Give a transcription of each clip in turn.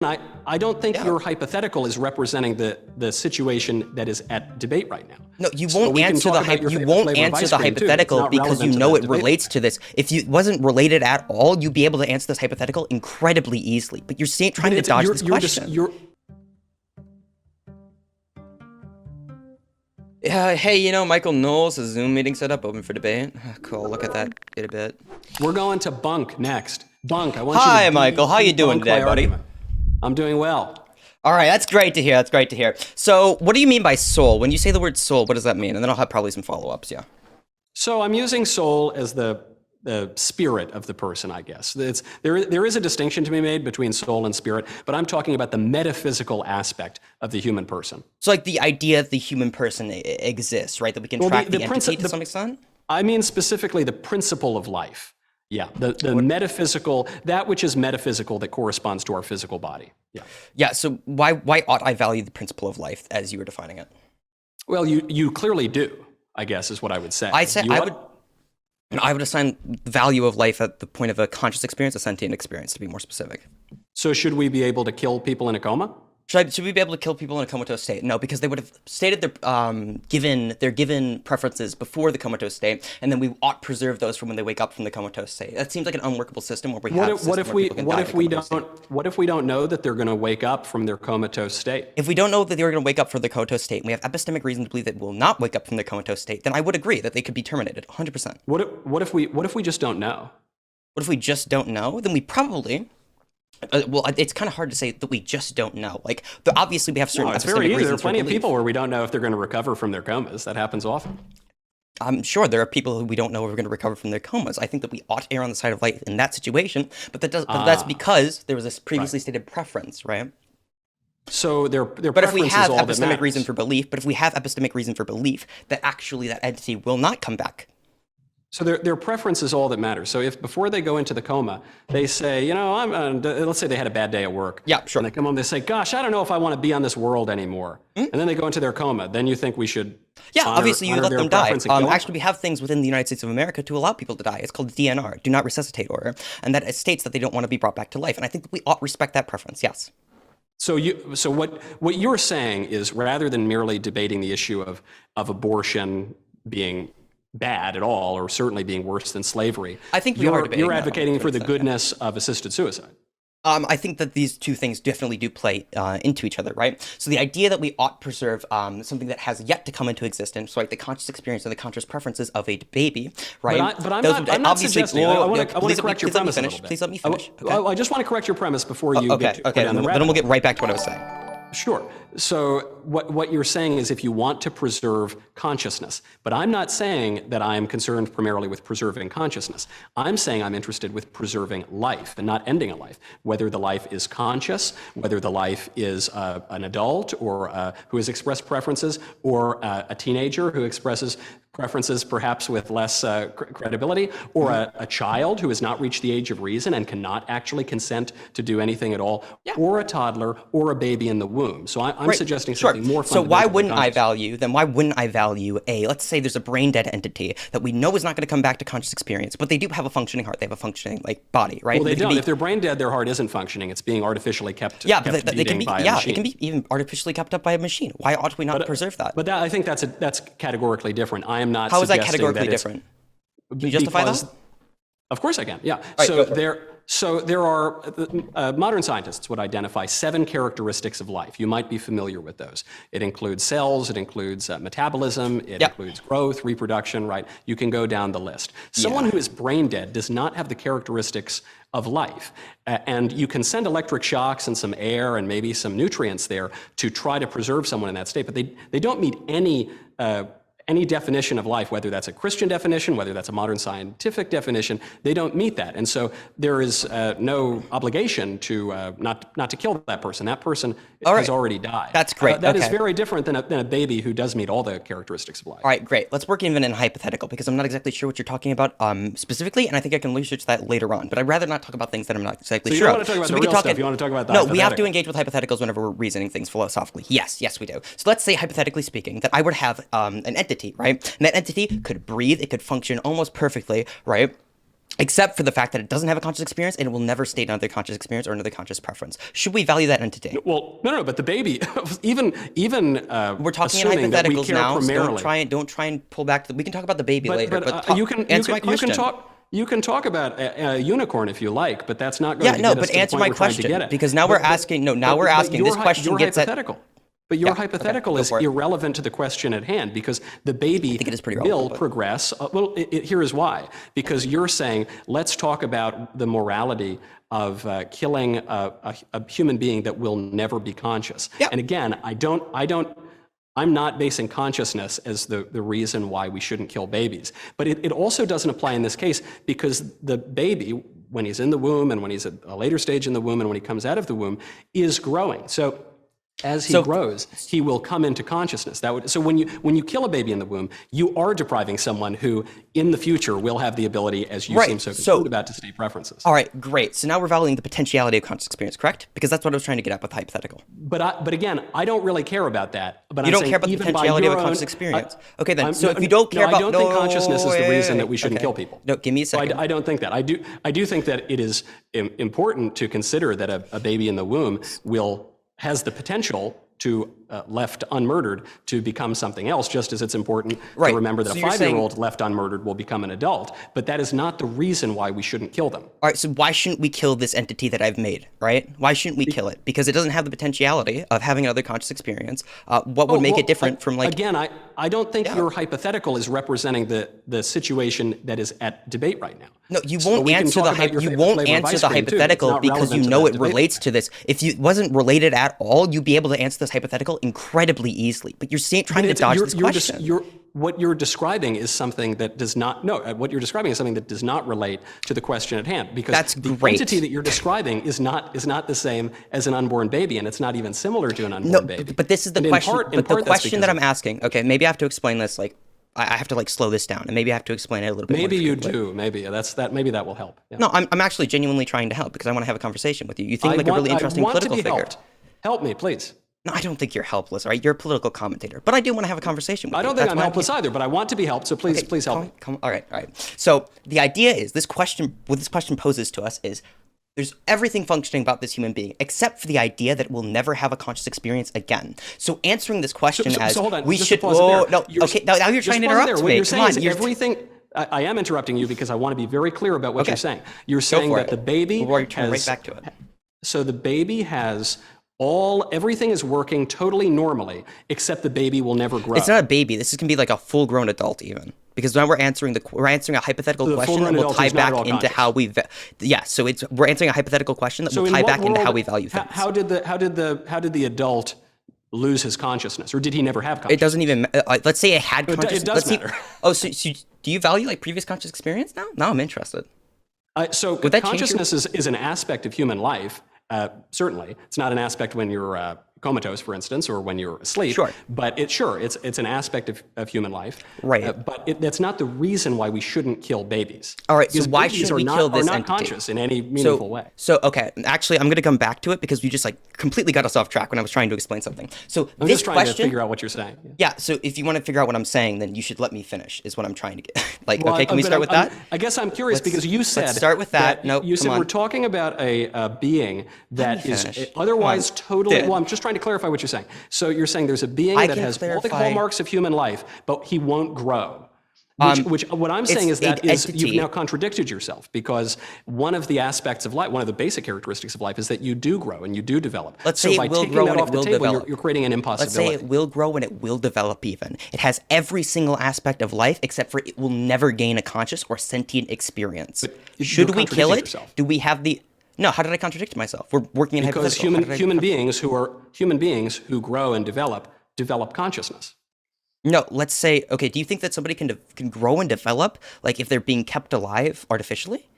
I don't think your hypothetical is representing the situation that is at debate right now. No, you won't answer the hypothetical because you know it relates to this. If it wasn't related at all, you'd be able to answer this hypothetical incredibly easily. But you're trying to dodge this question. Hey, you know, Michael Knowles, a Zoom meeting set up, open for debate. Cool, look at that in a bit. We're going to Bunk next. Bunk, I want Hi, Michael. How you doing today, buddy? I'm doing well. All right, that's great to hear. That's great to hear. So, what do you mean by soul? When you say the word soul, what does that mean? And then I'll have probably some follow-ups, yeah. So I'm using soul as the spirit of the person, I guess. There is a distinction to be made between soul and spirit, but I'm talking about the metaphysical aspect of the human person. So like the idea that the human person exists, right? That we can track the entity to some extent? I mean specifically the principle of life. Yeah, the metaphysical, that which is metaphysical that corresponds to our physical body. Yeah. Yeah, so why ought I value the principle of life as you were defining it? Well, you clearly do, I guess, is what I would say. I would assign the value of life at the point of a conscious experience, a sentient experience, to be more specific. So should we be able to kill people in a coma? Should we be able to kill people in a comatose state? No, because they would have stated their given preferences before the comatose state, and then we ought preserve those from when they wake up from the comatose state. That seems like an unworkable system where we have. What if we don't know that they're going to wake up from their comatose state? If we don't know that they're going to wake up from the comatose state, and we have epistemic reason to believe that will not wake up from the comatose state, then I would agree that they could be terminated 100%. What if we just don't know? What if we just don't know? Then we probably. Well, it's kind of hard to say that we just don't know. Like, obviously, we have certain. No, it's very easy. There are plenty of people where we don't know if they're going to recover from their comas. That happens often. I'm sure there are people who we don't know if we're going to recover from their comas. I think that we ought to err on the side of life in that situation, but that's because there was a previously stated preference, right? So their but if we have epistemic reason for belief, that actually that entity will not come back. So their preference is all that matters. So if before they go into the coma, they say, you know, let's say they had a bad day at work. Yeah, sure. And they come home, they say, gosh, I don't know if I want to be on this world anymore. And then they go into their coma. Then you think we should obviously you let them die. Actually, we have things within the United States of America to allow people to die. It's called DNR, Do Not Resuscitate Order. And that states that they don't want to be brought back to life. And I think that we ought to respect that preference, yes. So what you're saying is rather than merely debating the issue of abortion being bad at all, or certainly being worse than slavery, I think you're advocating for the goodness of assisted suicide. I think that these two things definitely do play into each other, right? So the idea that we ought preserve something that has yet to come into existence, right? The conscious experience and the conscious preferences of a baby, right? But I'm not suggesting. I want to correct your premise a little bit. Please let me finish. I just want to correct your premise before you get down the rabbit hole. Then we'll get right back to what I was saying. Sure. So what you're saying is if you want to preserve consciousness, but I'm not saying that I'm concerned primarily with preserving consciousness. I'm saying I'm interested with preserving life and not ending a life, whether the life is conscious, whether the life is an adult or who has expressed preferences, or a teenager who expresses preferences perhaps with less credibility, or a child who has not reached the age of reason and cannot actually consent to do anything at all, or a toddler, or a baby in the womb. So I'm suggesting something more fundamental. So why wouldn't I value let's say there's a brain dead entity that we know is not going to come back to conscious experience, but they do have a functioning heart, they have a functioning body, right? Well, they don't. If they're brain dead, their heart isn't functioning. It's being artificially kept they can beating be, by a machine. It can be even artificially kept up by a machine. Why ought we not preserve that? But I think that's categorically different. I am not How is that suggesting categorically different? Can you justify that? Of course I can, yeah. Right, So there are, modern scientists would identify 7 characteristics of life. You might be familiar with those. It includes cells, it includes metabolism, it includes growth, reproduction, right? You can go down the list. Someone who is brain dead does not have the characteristics of life. And you can send electric shocks and some air and maybe some nutrients there to try to preserve someone in that state, but they don't meet any definition of life, whether that's a Christian definition, whether that's a modern scientific definition, they don't meet that. And so there is no obligation to not to kill that person. That person has already died. That's great. That is very different than a baby who does meet all the characteristics of life. All right, great. Let's work even in hypothetical, because I'm not exactly sure what you're talking about specifically, and I think I can research that later on. But I'd rather not talk about things that I'm not exactly sure. So you want to talk about the real stuff? You want to talk about the hypothetical? No, we have to engage with hypotheticals whenever we're reasoning things philosophically. Yes, we do. So let's say, hypothetically speaking, that I would have an entity, right? And that entity could breathe, it could function almost perfectly, right? except for the fact that it doesn't have a conscious experience and it will never state another conscious experience or another conscious preference. Should we value that entity? Well, no, but the baby, even we're talking in hypotheticals now. So don't try and pull back. We can talk about the baby later. But answer my question. You can talk about a unicorn if you like, but that's not going to get us to the point we're trying to get at. Because now we're asking. No, now we're asking. This question gets hypothetical. But your hypothetical is irrelevant to the question at hand, because the baby will progress. Here is why. Because you're saying, let's talk about the morality of killing a human being that will never be conscious. Yeah. And again, I'm not basing consciousness as the reason why we shouldn't kill babies. But it also doesn't apply in this case, because the baby, when he's in the womb and when he's at a later stage in the womb and when he comes out of the womb, is growing. So as he grows, he will come into consciousness. So when you kill a baby in the womb, you are depriving someone who, in the future, will have the ability, as you seem so concerned about, to state preferences. All right, great. So now we're valuing the potentiality of conscious experience, correct? Because that's what I was trying to get at with hypothetical. But again, I don't really care about that. But you don't care about the potentiality of a conscious experience. Okay, then. So if you don't care about, I don't think consciousness is the reason that we shouldn't kill people. No, give me a second. I don't think that. I do think that it is important to consider that a baby in the womb has the potential to, left unmurdered, to become something else, just as it's important to remember that a 5-year-old left unmurdered will become an adult. But that is not the reason why we shouldn't kill them. All right, so why shouldn't we kill this entity that I've made, right? Why shouldn't we kill it? Because it doesn't have the potentiality of having another conscious experience. What would make it different from, like... Again, I don't think your hypothetical is representing the situation that is at debate right now. No, you won't answer the hypothetical because you know it relates to this. If it wasn't related at all, you'd be able to answer this hypothetical incredibly easily. But you're trying to dodge this question. What you're describing is something that does not. No, what you're describing is something that does not relate to the question at hand. Because the entity that you're describing is not the same as an unborn baby, and it's not even similar to an unborn baby. But this is the question. But the question that I'm asking. Okay, maybe I have to explain this. Like, I have to like slow this down, and maybe I have to explain it a little bit. Maybe you do. Maybe Maybe that will help. Yeah. No, I'm actually genuinely trying to help because I want to have a conversation with you. You think like a really interesting political figure. Helped. Help me, please. No, I don't think you're helpless, all right? You're a political commentator. But I do want to have a conversation with you. I don't think I'm helpless either, but I want to be helped, so please help me. All right. So the idea is, what this question poses to us is, there's everything functioning about this human being, except for the idea that we'll never have a conscious experience again. So answering this question hold on, we should... now you're trying to interrupt me. What you're saying is everything... I am interrupting you because I want to be very clear about what you're saying. You're saying that the baby We're turning right back to it. So the baby has... everything is working totally normally, except the baby will never grow. It's not a baby. This can be like a full-grown adult even. Because now we're answering a hypothetical question that will tie back into how we... so we're answering a hypothetical question that will tie back into how we value things. How did the adult lose his consciousness, or did he never have consciousness? It doesn't even... let's say it had consciousness. It does matter. So do you value like previous conscious experience now? Now I'm interested. So consciousness is an aspect of human life. Certainly, it's not an aspect when you're comatose, for instance, or when you're asleep. Sure. But it's an aspect of human life. Right. But that's not the reason why we shouldn't kill babies. All right. So why should we kill this entity? Are not conscious in any meaningful way. So okay. Actually, I'm going to come back to it because you just like completely got us off track when I was trying to explain something. So I'm just trying to figure out what you're saying. Yeah. So if you want to figure out what I'm saying, then you should let me finish. Is what I'm trying to get. Okay, can we start with that? I guess I'm curious because you said. Let's start with that. No, you said we're talking about a being that is otherwise totally. Well, I'm just trying to clarify what you're saying. So you're saying there's a being that has all the hallmarks of human life, but he won't grow. Which what I'm saying is you've now contradicted yourself, because one of the aspects of life, one of the basic characteristics of life, is that you do grow and you do develop. Let's say it will grow and it will develop. You're creating an impossibility. Let's say it will grow and it will develop even. It has every single aspect of life except for it will never gain a conscious or sentient experience. Should we kill it? Do we have the... No, how did I contradict myself? We're working in hypothetical. Because human beings who grow and develop consciousness. No, let's say, okay, do you think that somebody can grow and develop, like if they're being kept alive artificially?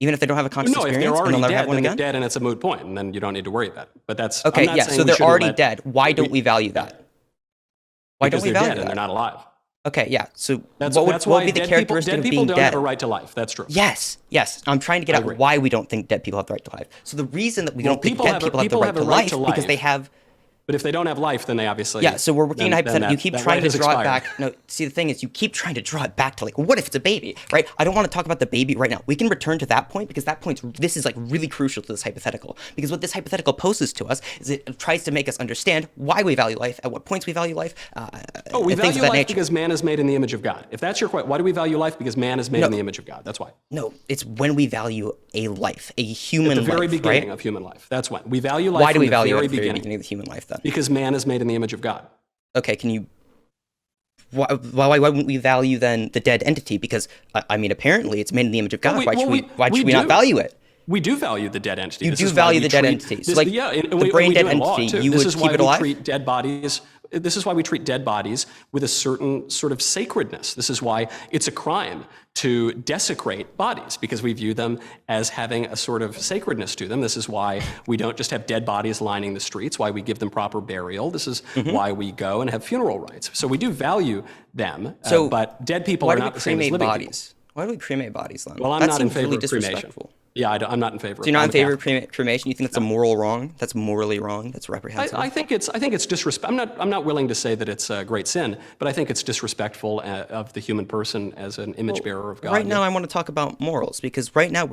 Even if they don't have a conscious experience? No, if they're already dead, then they're dead and it's a moot point, and then you don't need to worry about it. But that's... Okay, yeah, so they're already dead. Why don't we value that? Why don't we value that? Because they're dead and they're not alive. Okay, yeah, so that's what would be the characteristic of being dead? Dead people don't have a right to life, that's true. Yes, I'm trying to get at why we don't think dead people have the right to life. So the reason that we don't think dead people have the right to life because they have... But if they don't have life, then they obviously... Yeah, so we're working in hypothetical. You keep that trying right to has draw it expired. back. No, see, the thing is, you keep trying to draw it back to, like, what if it's a baby, right? I don't want to talk about the baby right now. We can return to that point, because that point's, this is, like, really crucial to this hypothetical. Because what this hypothetical poses to us is it tries to make us understand why we value life, at what points we value life, We and things value of that life nature. because man is made in the image of God. If that's your question, why do we value life? Because man is made in the image of God. That's why. No, it's when we value a life, a human life, At the very beginning right? of human life. That's when. We value life Why do from we the value very at the very beginning. beginning of the human life, then? Because man is made in the image of God. Okay, can you... Why wouldn't we value, then, the dead entity? Because, I mean, apparently it's made in the image of God. Why should we not value it? We do value the dead entity. You do value the dead entity. So, like, the brain dead entity, you would keep it alive? Treat dead bodies. This is why we treat dead bodies with a certain sort of sacredness. This is why it's a crime to desecrate bodies, because we view them as having a sort of sacredness to them. This is why we don't just have dead bodies lining the streets, why we give them proper burial. This is why we go and have funeral rites. So we do value them, but dead people are not the same as living bodies? Why do we cremate bodies, then? Well, I'm not in favor of cremation. Yeah, I'm not in favor. So you're not in favor of cremation? You think that's a moral wrong? That's morally wrong? That's reprehensible? I think it's disrespect. I'm not willing to say that it's a great sin, but I think it's disrespectful of the human person as an image bearer of God. Right now, I want to talk about morals, because right now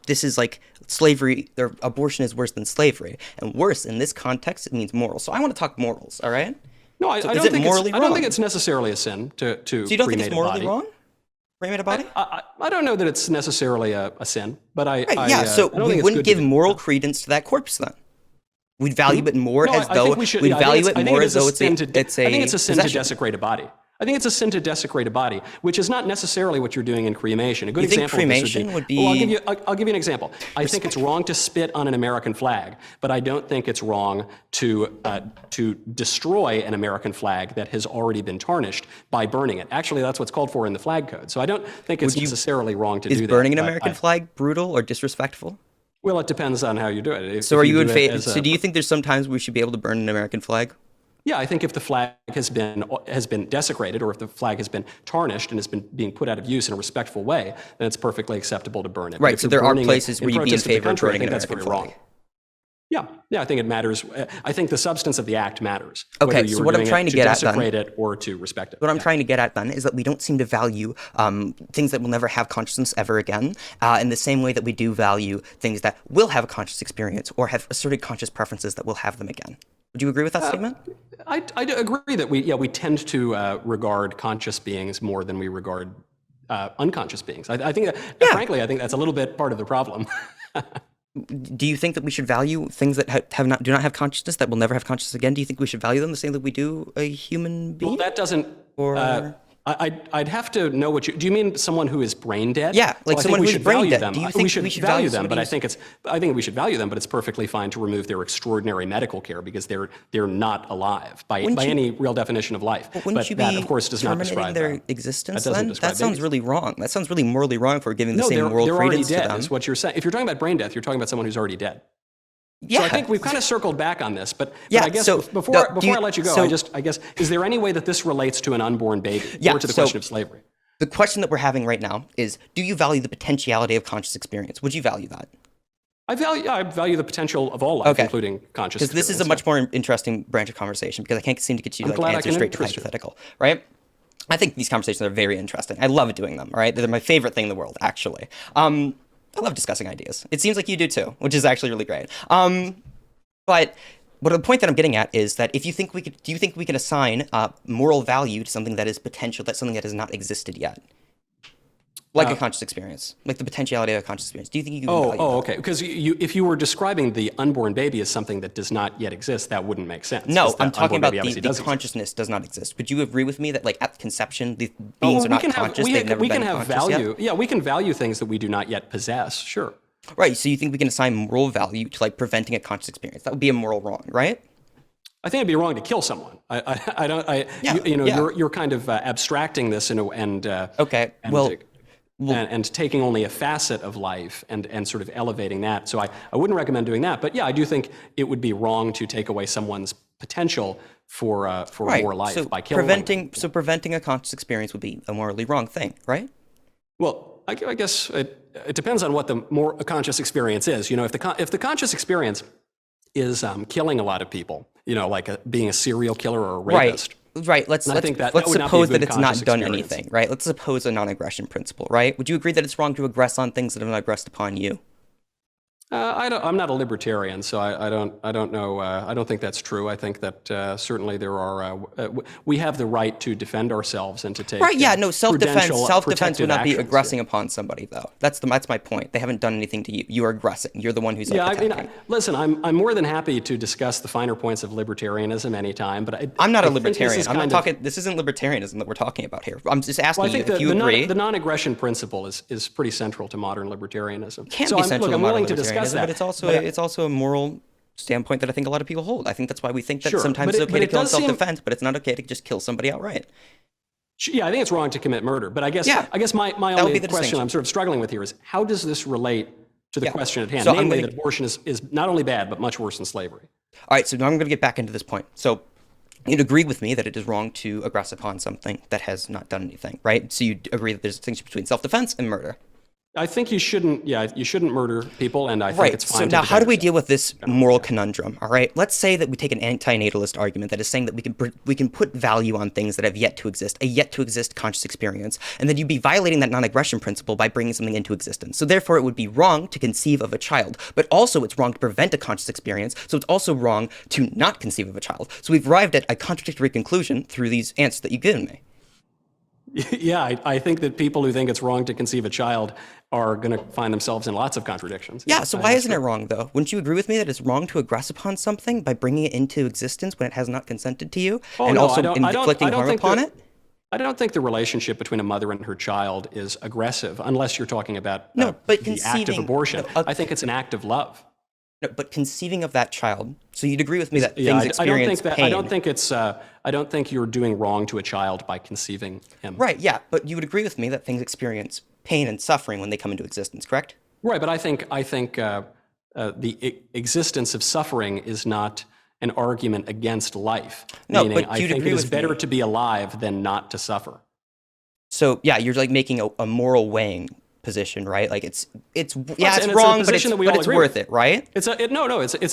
this is like slavery. Abortion is worse than slavery, and worse in this context, it means moral. So I want to talk morals. All right? No, I don't think it's necessarily a sin to So you don't think it's morally body. wrong? Cremate a body? I don't know that it's necessarily a sin, but so we wouldn't give moral credence to that corpse, then. We'd value it more as though we'd value it more as though it's a. I think it's a sin to desecrate a body. I think it's a sin to desecrate a body, which is not necessarily what you're doing in cremation. A good example of this would be. Well, I'll give you an example. I think it's wrong to spit on an American flag, but I don't think it's wrong to destroy an American flag that has already been tarnished by burning it. Actually, that's what's called for in the flag code. So I don't think it's necessarily wrong to do that. Is burning an American flag brutal or disrespectful? Well, it depends on how you do it. So are you in favor? So do you think there's sometimes we should be able to burn an American flag? Yeah, I think if the flag has been desecrated, or if the flag has been tarnished and has been being put out of use in a respectful way, then it's perfectly acceptable to burn it. Right. So there are places where you'd be in favor of burning an American flag. Yeah, I think it matters. I think the substance of the act matters. Okay, so what I'm trying to get at then, desecrate it or to respect it. What I'm trying to get at then is that we don't seem to value things that will never have consciousness ever again, in the same way that we do value things that will have a conscious experience or have asserted conscious preferences that will have them again. Would you agree with that statement? I agree that we tend to regard conscious beings more than we regard unconscious beings. I think that, frankly, I think that's a little bit part of the problem. Do you think that we should value things that do not have consciousness, that will never have consciousness again? Do you think we should value them the same that we do a human being? Well, that doesn't. I'd have to know what you. Do you mean someone who is brain dead? Yeah, like someone who is brain dead. Do you think we should value them? But I think we should value them. But it's perfectly fine to remove their extraordinary medical care because they're not alive by any real definition of life. But wouldn't you that, of course, does not describe their existence? That sounds really wrong. That sounds really morally wrong for giving the same moral credence to them. They're already dead. Is what you're saying. If you're talking about brain death, you're talking about someone who's already dead. Yeah. So I think we've kind of circled back on this, but I guess before I let you go, I guess, is there any way that this relates to an unborn baby or to the question of slavery? The question that we're having right now is, do you value the potentiality of conscious experience? Would you value that? I value the potential of all life, including conscious experience. Because this is a much more interesting branch of conversation, because I can't seem to get you to answer straight to hypothetical, right? I think these conversations are very interesting. I love doing them, all right? They're my favorite thing in the world, actually. I love discussing ideas. It seems like you do too, which is actually really great. But the point that I'm getting at is that do you think we can assign moral value to something that is potential, that's something that has not existed yet? Like a conscious experience, like the potentiality of a conscious experience. Do you think you can value that? Okay. Because if you were describing the unborn baby as something that does not yet exist, that wouldn't make sense. No, I'm talking about the consciousness does not exist. Would you agree with me that, like, at conception, the beings are not conscious? They've never been conscious yet? Yeah, we can value things that we do not yet possess. Sure. Right. So you think we can assign moral value to, like, preventing a conscious experience? That would be a moral wrong, right? I think it'd be wrong to kill someone. You're kind of abstracting this and taking only a facet of life and sort of elevating that. So I wouldn't recommend doing that. But yeah, I do think it would be wrong to take away someone's potential for more life by killing them. So preventing a conscious experience would be a morally wrong thing, right? Well, I guess it depends on what a conscious experience is. If the conscious experience killing a lot of people, like being a serial killer or a Right. rapist. Right. Let's I think that let's would not be a suppose good that it's not conscious done experience. anything, right? Let's suppose a non-aggression principle, right? Would you agree that it's wrong to aggress on things that have not aggressed upon you? I'm not a libertarian, so I don't know. I don't think that's true. I think that certainly there are. We have the right to defend ourselves and to take. Right, yeah, no, self-defense would protective not be actions, aggressing upon somebody, though. That's my point. They haven't done anything to you. You are aggressing. You're the one who's Yeah, attacking. listen, I'm more than happy to discuss the finer points of libertarianism anytime, but I'm not a I think this libertarian. is I'm not kind talking. This isn't libertarianism that we're talking about here. I'm just asking Well, I you think if you agree. the non-aggression principle is pretty central to modern libertarianism. Can So be I'm central to I'm modern willing to discuss libertarianism, that. but it's also a moral standpoint that I think a lot of people hold. I think that's why we think that Sure, sometimes but it's it- okay but to it kill in does seem- self-defense, but it's not okay to just kill somebody outright. Yeah, I think it's wrong to commit murder. But I guess Yeah, my would be only the question distinction. I'm sort of struggling with here is how does this relate to the Yeah. question at hand? So I'm Namely, gonna- that abortion is not only bad, but much worse than slavery. All right, so now I'm going to get back into this point. So you'd agree with me that it is wrong to aggress upon something that has not done anything, right? So you agree that there's a distinction between self-defense and murder. I think you shouldn't murder people, and I think Right. it's So fine. now, to how do we defend deal with this moral conundrum? All right. Let's say that we take an antinatalist argument that is saying that we can put value on things that have yet to exist, a yet to exist conscious experience, and then you'd be violating that non-aggression principle by bringing something into existence. So therefore, it would be wrong to conceive of a child, but also it's wrong to prevent a conscious experience. So it's also wrong to not conceive of a child. So we've arrived at a contradictory conclusion through these answers that you've given me. Yeah, I think that people who think it's wrong to conceive a child are going to find themselves in lots of contradictions. Yeah, so why isn't it wrong, though? Wouldn't you agree with me that it's wrong to aggress upon something by bringing it into existence when it has not consented to you, and no, also I don't inflicting harm think upon that- it? I don't think the relationship between a mother and her child is aggressive, unless you're talking about No, but the act of conceiving- abortion. no, I think it's an act of love. No, but conceiving of that child, so you'd agree with me that Yeah, things I don't experience think that. pain. I don't think it's. I don't think you're doing wrong to a child by conceiving him. Right, yeah, but you would agree with me that things experience pain and suffering when they come into existence, correct? Right, but I think existence of suffering is not an argument against life. No, meaning but I you'd think agree it is with better me. to be alive than not to suffer. So yeah, you're like making a moral weighing position, right? Like it's and it's it's a wrong, but position that we all it's agree worth with. it, right? It's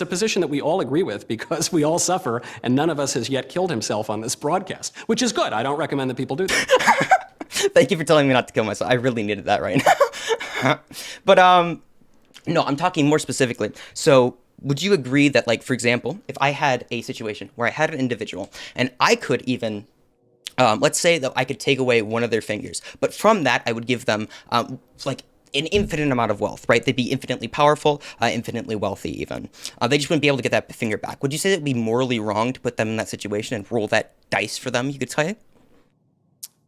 a position that we all agree with because we all suffer, and none of us has yet killed himself on this broadcast, which is good. I don't recommend that people do that. Thank you for telling me not to kill myself. I really needed that right now. But no, I'm talking more specifically. So would you agree that, like, for example, if I had a situation where I had an individual and I could even let's say that I could take away one of their fingers, but from that I would give them like an infinite amount of wealth, right? They'd be infinitely powerful, infinitely wealthy even. They just wouldn't be able to get that finger back. Would you say that it would be morally wrong to put them in that situation and roll that dice for them, you could say?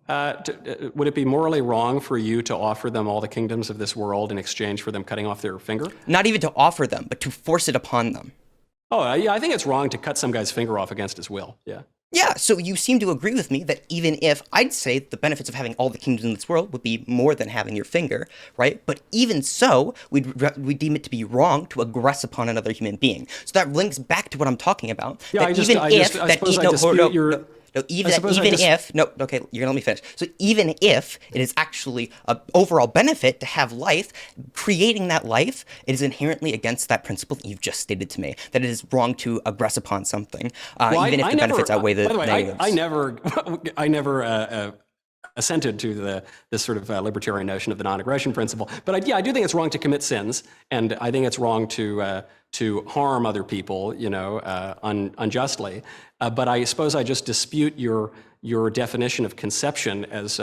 Would it be morally wrong for you to offer them all the kingdoms of this world in exchange for them cutting off their finger? Not even to offer them, but to force it upon them. Oh, yeah, I think it's wrong to cut some guy's finger off against his will. Yeah. Yeah, so you seem to agree with me that even if I'd say the benefits of having all the kingdoms in this world would be more than having your finger, right? But even so, we'd deem it to be wrong to aggress upon another human being. So that links back to what I'm talking about. Yeah, that okay, you're gonna let me finish. So even if it is actually an overall benefit to have life, creating that life, it is inherently against that principle that you've just stated to me, that it is wrong to aggress upon something, even if the benefits outweigh the negatives. I never assented to this sort of libertarian notion of the non-aggression principle. But I do think it's wrong to commit sins, and I think it's wrong to harm other people, unjustly. But I suppose I just dispute your definition of conception as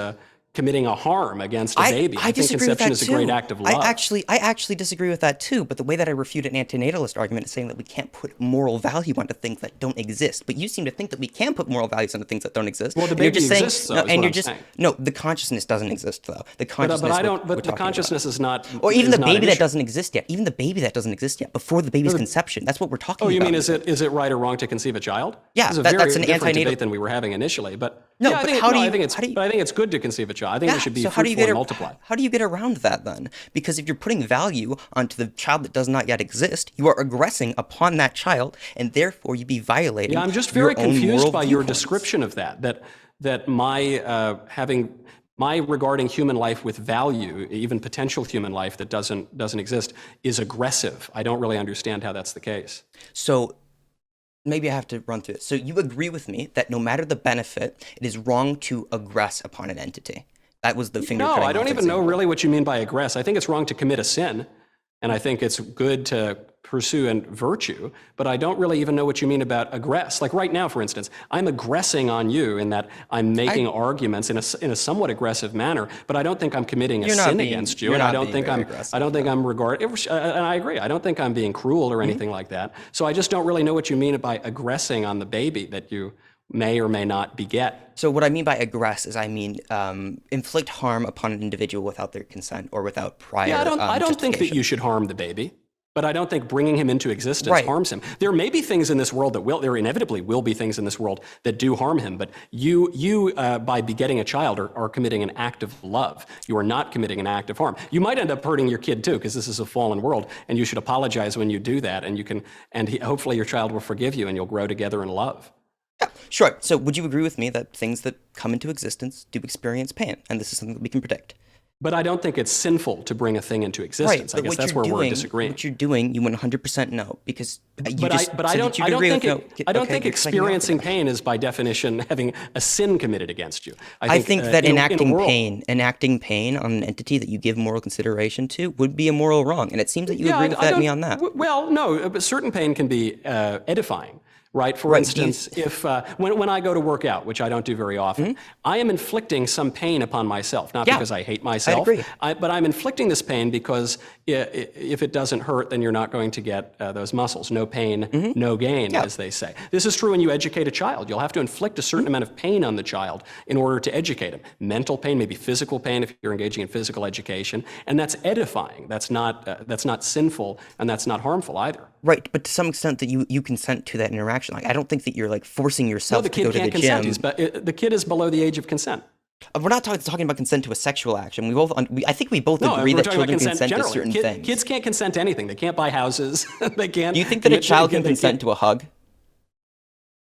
committing a harm against a baby. I think disagree with conception that is a too. great act of love. I actually disagree with that too. But the way that I refute an antinatalist argument is saying that we can't put moral value onto things that don't exist. But you seem to think that we can put moral values onto things that don't exist. Well, the And you're baby just saying, exists, though, no, is and what you're I'm just saying. no. The consciousness doesn't exist though. The consciousness. But I don't. we're But the talking consciousness is not. about. Or even is the not an baby that issue. doesn't exist yet. Even the baby that doesn't exist yet before the baby's conception. That's what we're talking Oh, about. you mean is it right or wrong to conceive a child? Yeah, This is a that's very an different antinatal- debate than we were having initially. But No, yeah, but I think it's good to conceive a child. I think it should be so how do you fruitful get and multiply. How do you get around that then? Because if you're putting value onto the child that does not yet exist, you are aggressing upon that child, and therefore you'd be violating. Yeah, I'm just your very own confused moral by your viewpoints. description of that my My regarding human life with value, even potential human life that doesn't exist, is aggressive. I don't really understand how that's the case. So maybe I have to run through this. So you agree with me that no matter the benefit, it is wrong to aggress upon an entity. That was the finger No, cutting I don't off even know example. really what you mean by aggress. I think it's wrong to commit a sin, and I think it's good to pursue a virtue, but I don't really even know what you mean about aggress. Like right now, for instance, I'm aggressing on you in that I'm making arguments in a somewhat aggressive manner, but I don't think I'm committing a You're not sin being- against you, you're and I not don't being think very I'm aggressive, I don't think I'm regard. And I agree. I don't think I'm being cruel or anything like that. So I just don't really know what you mean by aggressing on the baby that you may or may not beget. So what I mean by aggress is I mean inflict harm upon an individual without their consent or without prior Yeah, I don't think that justification. you should harm the baby, but I don't think bringing him into existence Right. harms him. There may be things in this world there inevitably will be things in this world that do harm him, but you by begetting a child are committing an act of love. You are not committing an act of harm. You might end up hurting your kid too, because this is a fallen world, and you should apologize when you do that, and hopefully your child will forgive you, and you'll grow together in love. Yeah, sure. So would you agree with me that things that come into existence do experience pain, and this is something that we can predict? But I don't think it's sinful to bring a thing into existence. I guess that's where we're disagreeing. What you're doing, you 100% know because you But just. I don't think you're experiencing pain is by definition having a sin committed against you. I think that in a enacting world- pain on an entity that you give moral consideration to would be a moral wrong, and it seems that you agree with me on that. Well, no, but certain pain can be edifying. Right. For instance, if when I go to work out, which I don't do very often, I am inflicting some pain upon myself, not because I hate myself, I agree. But I'm inflicting this pain because if it doesn't hurt, then you're not going to get those muscles. No pain, no gain, as they say. This is true when you educate a child. You'll have to inflict a certain amount of pain on the child in order to educate him. Mental pain, maybe physical pain if you're engaging in physical education, and that's edifying. That's not sinful, and that's not harmful either. Right, but to some extent that you consent to that interaction. Like I don't think that you're like forcing yourself No, the to go kid to the can't gym. consent. The kid is below the age of consent. We're not talking about consent to a sexual action. I think we both No, agree we're that talking about children consent consent to generally. certain things. Kids can't consent to anything. They can't buy houses. They can't. Do you think that a child can consent to a hug?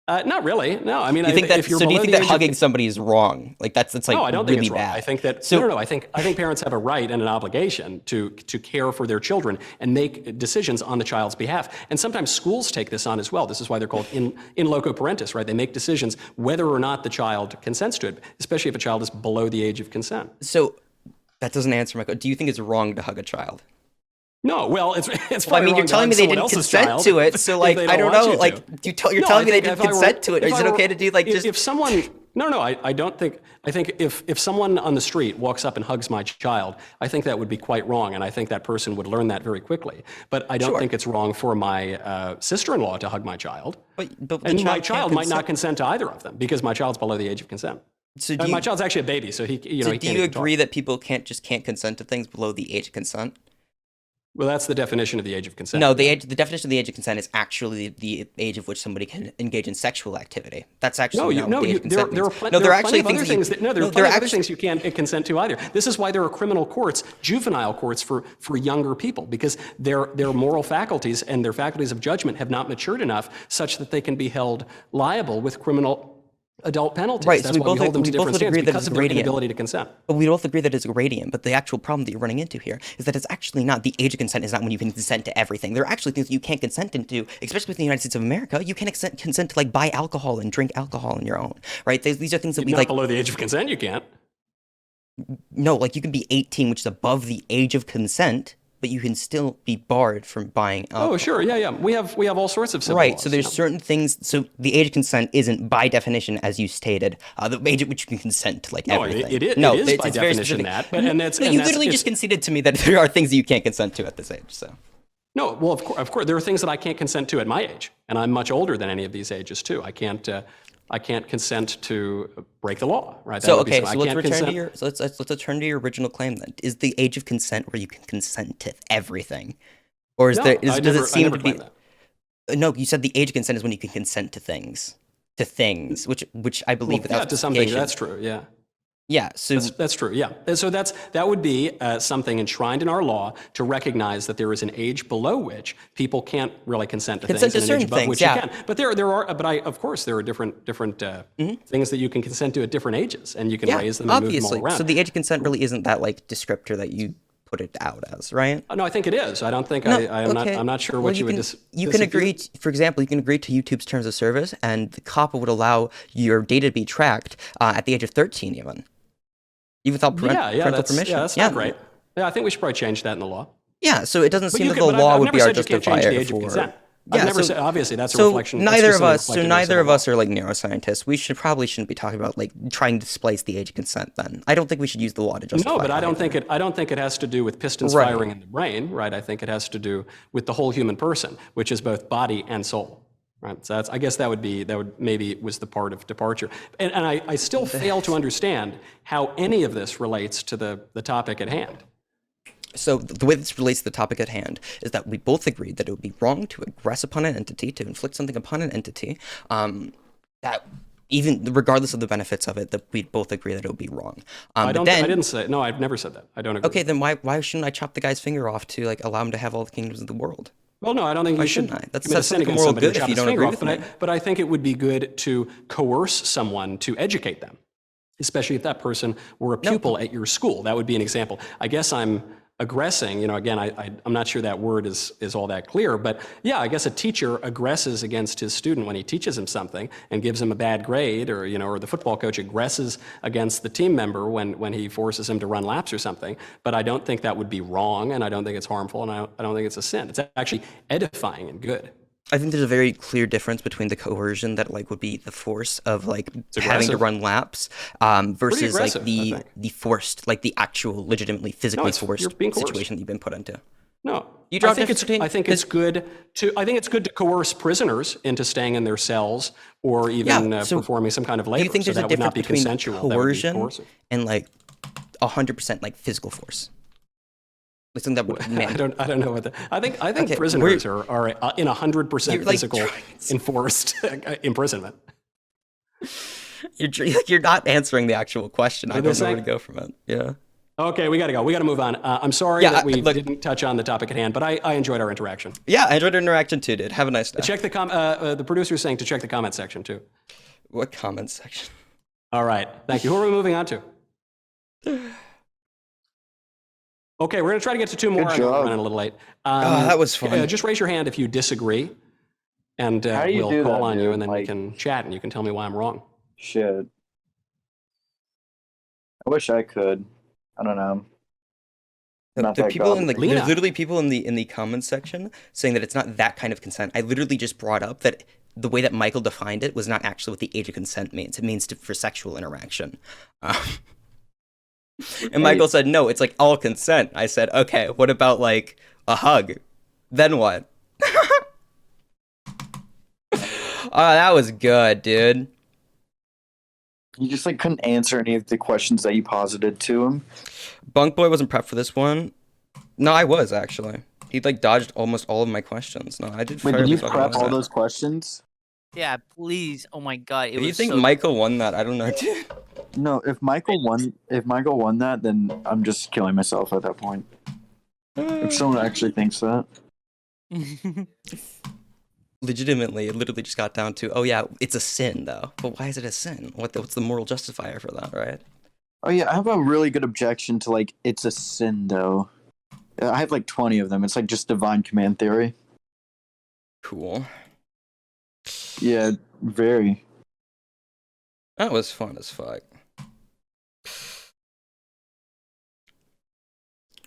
Not really. No, I mean, Do you think that? if you're So do you below think the that age hugging somebody is wrong? Like that's like no, I don't really think it's wrong. bad. I think that So, no. I think parents have a right and an obligation to care for their children and make decisions on the child's behalf. And sometimes schools take this on as well. This is why they're called in loco parentis, right? They make decisions whether or not the child consents to it, especially if a child is below the age of consent. So that doesn't answer my question. Do you think it's wrong to hug a child? No, well, it's Well, I mean, you're telling me they didn't consent to it, so like I don't know. Like you're telling me they didn't consent to it. Is it okay to do like just if someone? No, I don't think. I think if someone on the street walks up and hugs my child, I think that would be quite wrong, and I think that person would learn that very quickly. But I don't think it's wrong for my sister-in-law to hug my child. But and my child might not consent to either of them because my child's below the age of consent. So my child's actually a baby, so he do you agree that people can't consent to things below the age of consent? Well, that's the definition of the age of consent. No, the definition of the age of consent is actually the age of which somebody can engage in sexual activity. That's actually there are plenty of other things you can't consent to either. This is why there are criminal courts, juvenile courts for younger people, because their moral faculties and their faculties of judgment have not matured enough such that they can be held liable with criminal adult penalties. Right, That's so why we hold them to different standards it's because of their gradient. inability to consent. But we both agree that it's a gradient. But the actual problem that you're running into here is that it's actually not the age of consent is not when you can consent to everything. There are actually things that you can't consent into, especially within the United States of America. You can't consent to like buy alcohol and drink alcohol on your own, right? These are things that we Not like. below the age of consent, you can't. No, like you can be 18, which is above the age of consent, but you can still be barred from buying alcohol. Oh, sure, yeah. We have all sorts of civil Right, laws, so there's certain things. So the age of consent isn't by definition, as you stated, the age at which you can consent to like everything. It is by very definition specific. that. But, and that's, No, and you that's, literally just conceded to me that there are things that you can't consent to at this age. So. No, well, of course, there are things that I can't consent to at my age, and I'm much older than any of these ages too. I can't consent to break the law, right? So okay, so let's return to your let's return to your original claim then. Is the age of consent where you can consent to everything, or does it seem to be? No, you said the age of consent is when you can consent to things, which I believe without to something that's true, yeah. Yeah, so That's true. Yeah. And so that would be something enshrined in our law to recognize that there is an age below which people can't really consent to consent things, to and an age certain above things, which you can. But of course, there are different things that you can consent to at different ages, and you can yeah, raise them and move them obviously. all around. So the age of consent really isn't that like descriptor that you put it out as, right? No, I think it is. I don't think No, I'm not sure well, what you would you can agree, for example, you can agree to YouTube's terms of service, and the COPPA would allow your data to be tracked at the age of 13 even without parental permission. That's not great. Yeah, I think we should probably change that in the law. Yeah, so it doesn't seem that the But law I've would never be our said you can't change justifier the age of for. consent. Yeah, I've never so, said, obviously that's a so reflection. neither of us, reflected in the civil law. are like neuroscientists. We probably shouldn't be talking about like trying to displace the age of consent. Then I don't think we should use the law to justify. No, but I don't think it has to do with pistons firing in the brain, right? I think it has to do with the whole human person, which is both body and soul. Right. So I guess that would maybe was the part of departure. And I still fail to understand how any of this relates to the topic at hand. So the way this relates to the topic at hand is that we both agreed that it would be wrong to aggress upon an entity, to inflict something upon an entity, that even regardless of the benefits of it, that we both agree that it would be wrong. I didn't say, no, I've never said that. I don't agree. Okay, then why shouldn't I chop the guy's finger off to like allow him to have all the kingdoms of the world? Well, no, I don't think you should. That's commit a sin like a against moral somebody good to chop if you his don't finger agree off, with me. but I think it would be good to coerce someone to educate them, especially if that person were a pupil at your school. That would be an example. I guess I'm aggressing, again, I'm not sure that word is all that clear, but yeah, I guess a teacher aggresses against his student when he teaches him something and gives him a bad grade, or the football coach aggresses against the team member when he forces him to run laps or something. But I don't think that would be wrong, and I don't think it's harmful, and I don't think it's a sin. It's actually edifying and good. I think there's a very clear difference between the coercion that like would be the force of like having to run laps versus like the forced, like the actual legitimately physically forced situation that you've been put into. No, you draw I think it's good to coerce prisoners into staying in their cells or even performing some kind of labor. Do you think there's a difference between coercion and like 100% like physical force? I don't know what that. I think prisoners are in 100% physical enforced imprisonment. You're not answering the actual question. I don't know where to go from it. Yeah. Okay, we got to go. We got to move on. I'm sorry that we didn't touch on the topic at hand, but I enjoyed our interaction. Yeah, I enjoyed our interaction too, dude. Have a nice day. Check the producer's saying to check the comment section too. What comment section? All right, thank you. Who are we moving on to? Okay, we're going to try to get to two more. I'm running a little late. That was fun. Just raise your hand if you disagree, and we'll call on you, and then we can chat, and you can tell me why I'm wrong. Shit. I wish I could. I don't know. There's literally people in the comments section saying that it's not that kind of consent. I literally just brought up that the way that Michael defined it was not actually what the age of consent means. It means for sexual interaction. And Michael said, no, it's like all consent. I said, okay, what about like a hug? Then what? Oh, that was good, dude. You just like couldn't answer any of the questions that you posited to him. Bunk Boy wasn't prepped for this one. No, I was actually. He like dodged almost all of my questions. No, I did. Wait, did you prep all those questions? Yeah, please. Oh my god. If you think Michael won that, I don't know, dude. No, if Michael won that, then I'm just killing myself at that point. If someone actually thinks that. Legitimately, it literally just got down to, oh yeah, it's a sin though. But why is it a sin? What's the moral justifier for that, right? Oh yeah, I have a really good objection to like, it's a sin though. I have like 20 of them. It's like just divine command theory. Cool. Yeah, very. That was fun as fuck.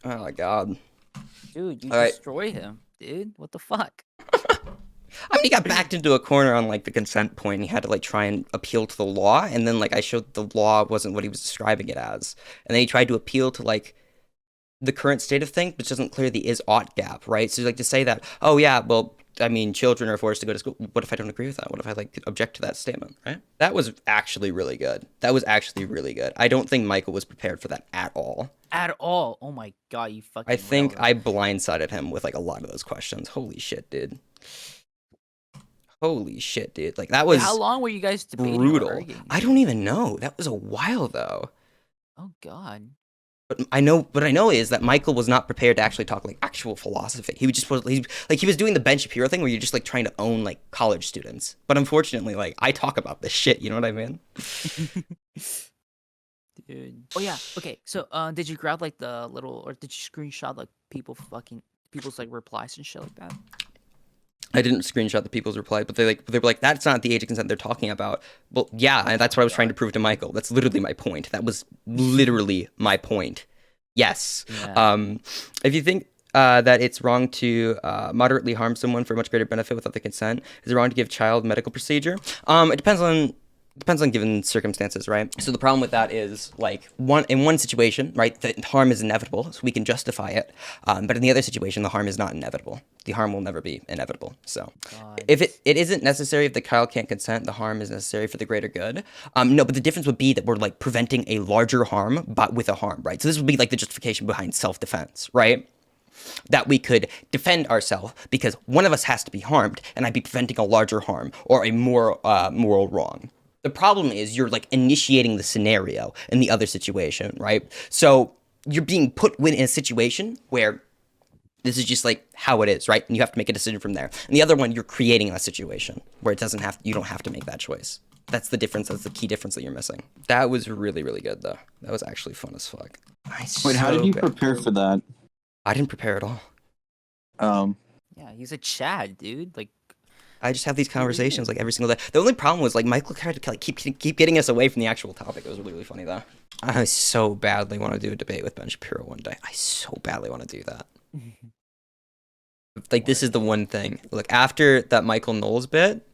Oh my god. Dude, you destroy him, dude. What the fuck? I mean, he got backed into a corner on like the consent point. He had to like try and appeal to the law, and then like I showed the law wasn't what he was describing it as, and then he tried to appeal to like the current state of things, which doesn't clear the is-ought gap, right? So like to say that, oh yeah, well, I mean, children are forced to go to school. What if I don't agree with that? What if I like object to that statement, right? That was actually really good. I don't think Michael was prepared for that at all. At all? Oh my god, you fucking. I think I blindsided him with like a lot of those questions. Holy shit, dude. Like that was. How long were you guys debating? Brutal. I don't even know. That was a while though. Oh God. But I know what I know is that Michael was not prepared to actually talk like actual philosophy. He was doing the Ben Shapiro thing where you're just like trying to own like college students. But unfortunately, like I talk about this shit. You know what I mean? Dude. Oh yeah. Okay. So, did you grab like the little, or did you screenshot like people's like replies and shit like that? I didn't screenshot the people's reply, but they were like, that's not the age of consent they're talking about. Well, yeah, and that's what I was trying to prove to Michael. That's literally my point. That was literally my point. Yes. Yeah. If you think that it's wrong to moderately harm someone for much greater benefit without the consent, is it wrong to give child medical procedure? It depends on given circumstances, right? So the problem with that is, like, in one situation, right, the harm is inevitable, so we can justify it. But in the other situation, the harm is not inevitable. The harm will never be inevitable. So if it isn't necessary, if the child can't consent, the harm is necessary for the greater good. No, but the difference would be that we're, like, preventing a larger harm, but with a harm, right? So this would be, like, the justification behind self-defense, right? That we could defend ourselves because one of us has to be harmed, and I'd be preventing a larger harm or a more moral wrong. The problem is you're like initiating the scenario in the other situation, right? So you're being put in a situation where this is just like how it is, right? And you have to make a decision from there. And the other one, you're creating a situation where you don't have to make that choice. That's the difference. That's the key difference that you're missing. That was really, really good though. That was actually fun as fuck. Wait, how did you prepare for that? I didn't prepare at all. Yeah, he's a Chad, dude. Like, I just have these conversations like every single day. The only problem was like Michael tried to like keep getting us away from the actual topic. It was really, really funny though. I so badly want to do a debate with Ben Shapiro one day. I so badly want to do that. Like this is the one thing. Look, after that Michael Knowles bit,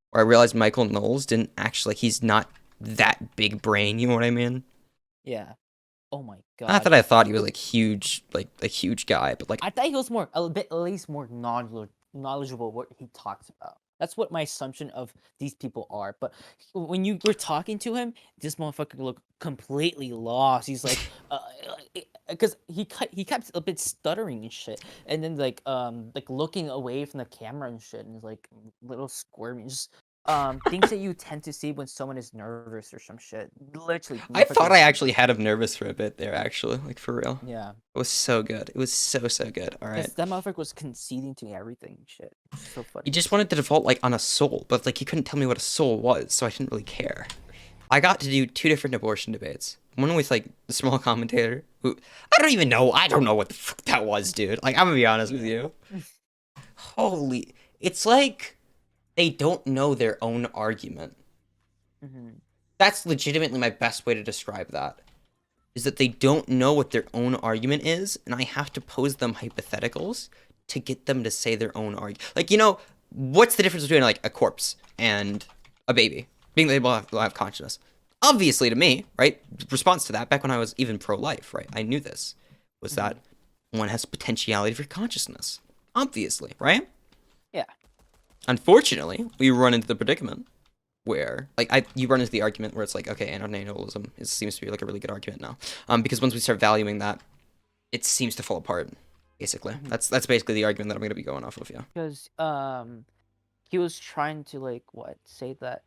where I realized Michael Knowles didn't actually like he's not that big brain. You know what I mean? yeah. Oh my God. Not that I thought he was like huge, like a huge guy, but like I thought he was at least more knowledgeable what he talks about. That's what my assumption of these people are. But when you were talking to him, this motherfucker looked completely lost. He's like, because he kept a bit stuttering and shit, and then like looking away from the camera and shit, and he's like little squirming, just things that you tend to see when someone is nervous or some shit. Literally, I thought I actually had him nervous for a bit there, actually, like for real. yeah. It was so good. It was so good. All right. That motherfucker was conceding to everything and shit. So funny. He just wanted to default like on a soul, but like he couldn't tell me what a soul was, so I didn't really care. I got to do 2 different abortion debates. One with like the small commentator who I don't know what the fuck that was, dude. Like I'm gonna be honest with you. Holy, it's like they don't know their own argument. Mm-hmm. That's legitimately my best way to describe that. Is that they don't know what their own argument is, and I have to pose them hypotheticals to get them to say their own argument. Like, you know, what's the difference between like a corpse and a baby being able to have consciousness? Obviously, to me, right? Response to that, back when I was even pro-life, right? I knew this was that one has potentiality for consciousness. Obviously, right? Yeah. Unfortunately, we run into the predicament where, like, you run into the argument where it's like, okay, antinatalism seems to be like a really good argument now, because once we start valuing that, it seems to fall apart. Basically, that's basically the argument that I'm going to be going off of. Yeah. Because he was trying to like say that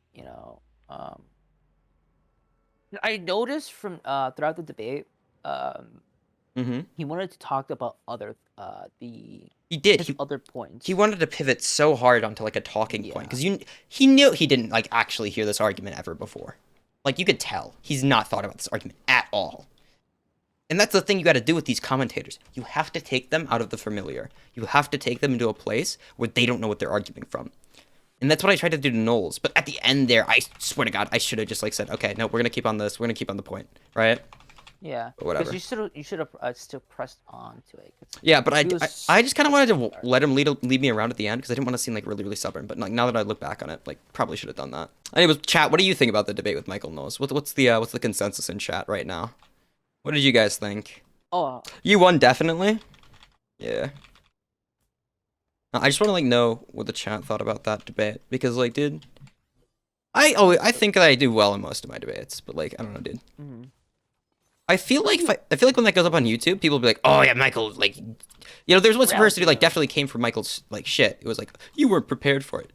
I noticed from throughout the debate he wanted to talk about other other points. He wanted to pivot so hard onto like a talking point because he knew he didn't like actually hear this argument ever before. Like you could tell he's not thought about this argument at all. And that's the thing you got to do with these commentators. You have to take them out of the familiar. You have to take them into a place where they don't know what they're arguing from. And that's what I tried to do to Knowles. But at the end there, I swear to God, I should have just like said, okay, no, we're gonna keep on this. We're gonna keep on the point, right? Yeah, but whatever. Because you should have still pressed on to it. Yeah, but I just kind of wanted to let him lead me around at the end because I didn't want to seem like really, really stubborn. But like now that I look back on it, like probably should have done that. Anyways, chat, what do you think about the debate with Michael Knowles? What's the consensus in chat right now? What did you guys think? Oh, you won definitely. Yeah. I just want to like know what the chat thought about that debate because like, dude, I think that I do well in most of my debates, but like I don't know, dude. I feel like when that goes up on YouTube, people will be like, "Oh yeah, Michael, like, you know, there's one person who like definitely came from Michael's like shit. It was like you weren't prepared for it,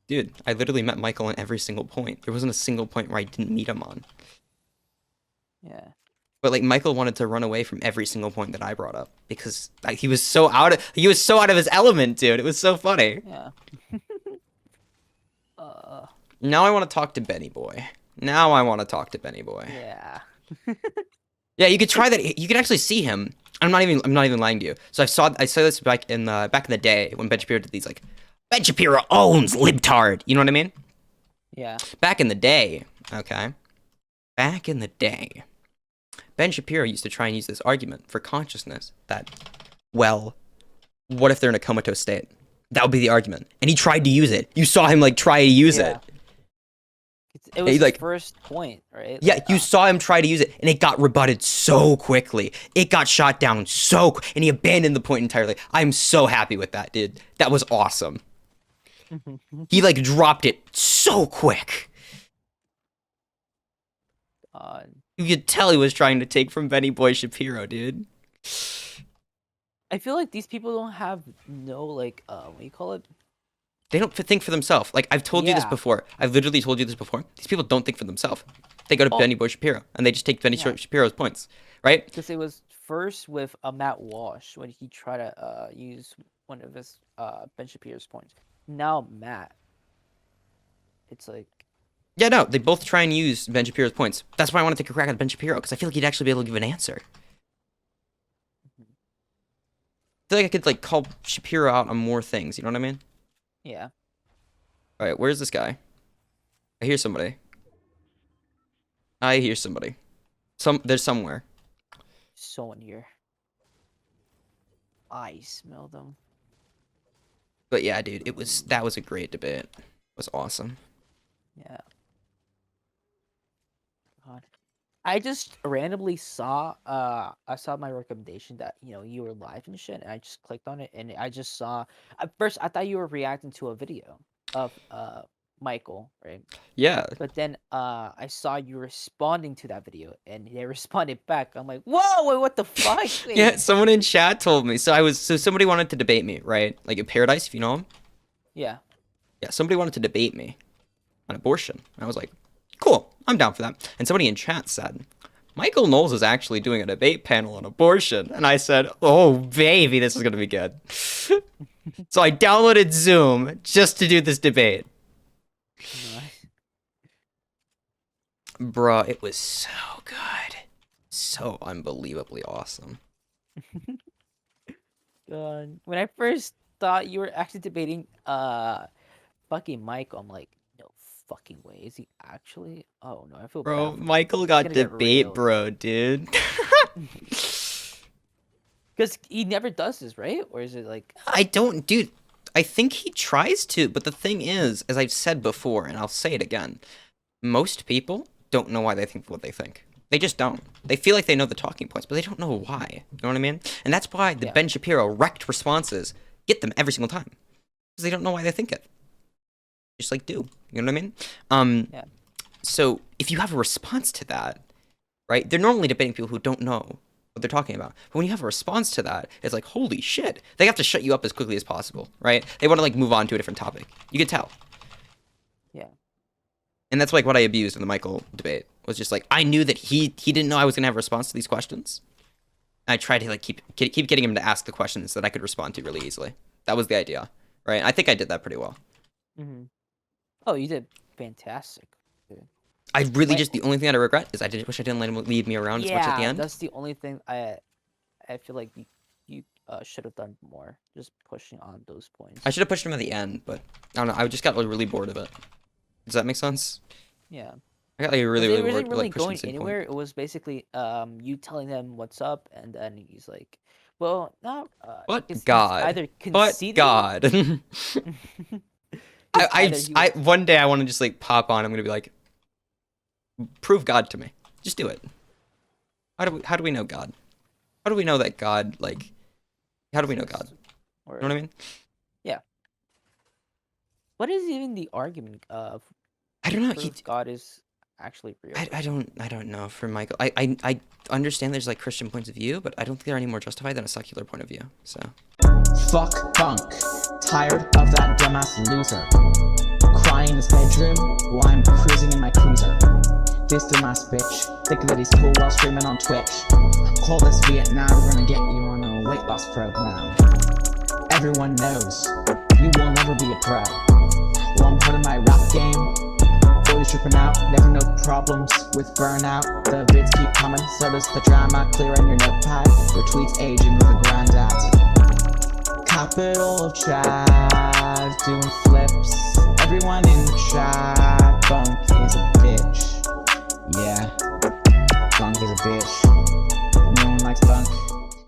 dude. I literally met Michael on every single point. There wasn't a single point where I didn't meet him on. Yeah, But like Michael wanted to run away from every single point that I brought up because like, he was so out of his element, dude. It was so funny. Yeah. Now I want to talk to Benny Boy. Yeah. Yeah, you could try that. You could actually see him. I'm not even lying to you. So I saw this back in the day when Ben Shapiro did these like Ben Shapiro owns libtard. You know what I mean? Yeah. Back in the day, okay? Back in the day, Ben Shapiro used to try and use this argument for consciousness that, well, what if they're in a comatose state? That would be the argument. And he tried to use it. You saw him like try to use it. It was He, like- the first point, right? Yeah, you saw him try to use it, and it got rebutted so quickly. It got shot down and he abandoned the point entirely. I'm so happy with that, dude. That was awesome. He like dropped it so quick. You could tell he was trying to take from Benny Boy Shapiro, dude. I feel like these people don't have no like what do you call it? They don't think for themselves. Like, I've told you this Yeah. before. I've literally told you this before. These people don't think for themselves. They go to Benny Boy Shapiro, and they just take Benny Shapiro's points, right? Because it was first with Matt Walsh when he tried to use one of his Ben Shapiro's points. Now Matt, it's like Yeah, no, they both try and use Ben Shapiro's points. That's why I want to take a crack at Ben Shapiro, because I feel like he'd actually be able to give an answer. I feel like I could, like, call Shapiro out on more things, you know what I mean? yeah. Alright, where's this guy? I hear somebody. There's somewhere. Someone here. I smell them. But yeah, dude, that was a great debate. It was awesome. Yeah. God. I just randomly saw I saw my recommendation that you were live and shit, and I just clicked on it, and I just saw at first I thought you were reacting to a video of Michael, right? Yeah. But then I saw you responding to that video, and they responded back. I'm like, whoa, wait, what the fuck? Wait. Yeah, someone in chat told me. So somebody wanted to debate me, right? Like at Paradise, if you know him. Yeah. Yeah, somebody wanted to debate me on abortion. And I was like, cool, I'm down for that. And somebody in chat said, Michael Knowles is actually doing a debate panel on abortion. And I said, oh, baby, this is going to be good. So I downloaded Zoom just to do this debate. Nice. Bruh, it was so good. So unbelievably awesome. God. When I first thought you were actually debating fucking Michael, I'm like, no fucking way. Is he actually? Oh no, I feel Bro, bad for him. Michael got gonna get debate, real. bro, dude. Because he never does this, right? Or is it like Dude, I think he tries to, but the thing is, as I've said before, and I'll say it again, most people don't know why they think what they think. They just don't. They feel like they know the talking points, but they don't know why. You know what I mean? And that's why the Ben Shapiro wrecked responses get them every single time. Because they don't know why they think it. Just like do. You know what I mean? Yeah. So if you have a response to that, right? They're normally debating people who don't know what they're talking about. But when you have a response to that, it's like, holy shit. They have to shut you up as quickly as possible, right? They want to like move on to a different topic. You can tell. Yeah. And that's like what I abused in the Michael debate. Was just like, I knew that he didn't know I was gonna have a response to these questions. I tried to like keep getting him to ask the questions that I could respond to really easily. That was the idea, right? I think I did that pretty well. Mm-hmm. Oh, you did fantastic. I really the only thing that I regret is I wish I didn't let him leave me around as much at the end. That's the only thing I feel like you should have done more. Just pushing on those points. I should have pushed him at the end, but I don't know. I just got like, really bored of it. Does that make sense? Yeah. I got like really It bored. wasn't really like, pushing going the same point. anywhere. It was basically you telling them what's up, and then he's like, "Well, not." But he's God. either But conceding- God. either he was- One day I want to just like pop on. I'm gonna be like, prove God to me. Just do it. How do we know God? How do we know that God like? How do we know God? Or, You know what I mean? Yeah. What is even the argument of I don't know. proof God is actually real? I don't know for Michael. I understand there's like Christian points of view, but I don't think they're any more justified than a secular point of view. So Fuck Bunk. Tired of that dumbass loser. lying in his bedroom while I'm cruising in my cruiser. This dumbass bitch, thinking that he's cool while streaming on Twitch. Call this Vietnam, we're gonna get you on a weight loss program. Everyone knows, you will never be a pro. Well, I'm part of my rap game, always tripping out, never no problems with burnout. The vids keep coming, so does the drama, clear in your notepad. Your tweets aging with a granddad. Capital of Chad, doing flips. Everyone in the chat, Bunk is a bitch. Yeah, Bunk is a bitch. No one likes Bunk.